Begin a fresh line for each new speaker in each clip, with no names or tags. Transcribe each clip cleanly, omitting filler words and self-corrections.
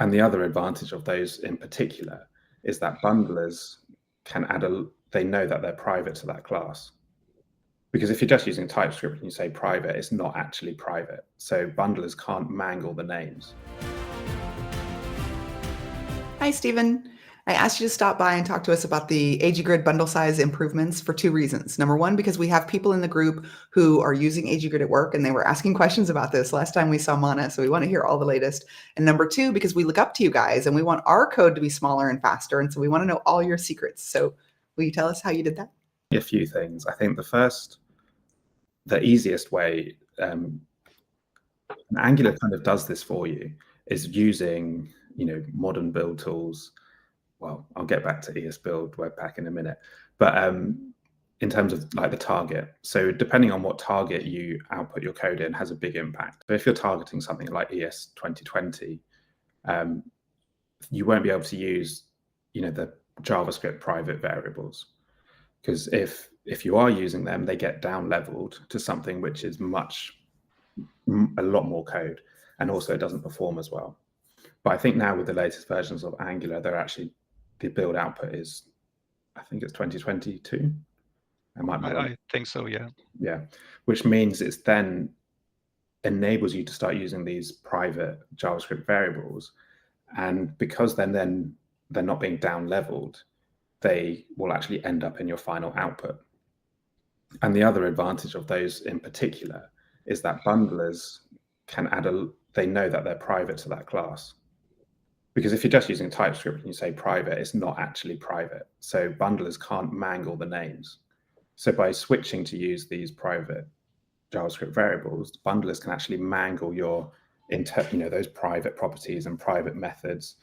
And the other advantage of those in particular is that bundlers can they know that they're private to that class. Because if you're just using TypeScript and you say private, it's not actually private. So bundlers can't mangle the names.
Hi, Stephen. I asked you to stop by and talk to us about the AGGrid bundle size improvements for two reasons. Number one, because we have people in the group who are using AGGrid at work and they were asking questions about this last time we saw Mana, so we want to hear all the latest. And number two, because we look up to you guys and we want our code to be smaller and faster, and so we want to know all your secrets. So will you tell us how you did that?
A few things. I think the easiest way, Angular kind of does this for you, is using modern build tools. Well, I'll get back to ESBuild Webpack in a minute, but in terms of like the target. So depending on what target you output your code in has a big impact. But if you're targeting something like ES 2020, you won't be able to use the JavaScript private variables, because if you are using them, they get down leveled to something which is a lot more code, and also it doesn't perform as well. But I think now with the latest versions of Angular, the build output is, I think it's 2022.
I think so, yeah.
Yeah, which means it's then enables you to start using these private JavaScript variables, and because then they're not being down leveled, they will actually end up in your final output. And the other advantage of those in particular is that bundlers can they know that they're private to that class. Because if you're just using TypeScript and you say private, it's not actually private. So bundlers can't mangle the names. So by switching to use these private JavaScript variables, bundlers can actually mangle those private properties and private methods.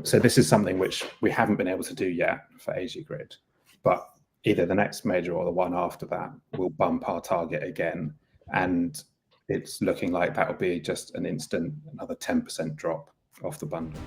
So this is something which we haven't been able to do yet for AGGrid, but either the next major or the one after that will bump our target again. And it's looking like that will be just an instant, another 10% drop off the bundle.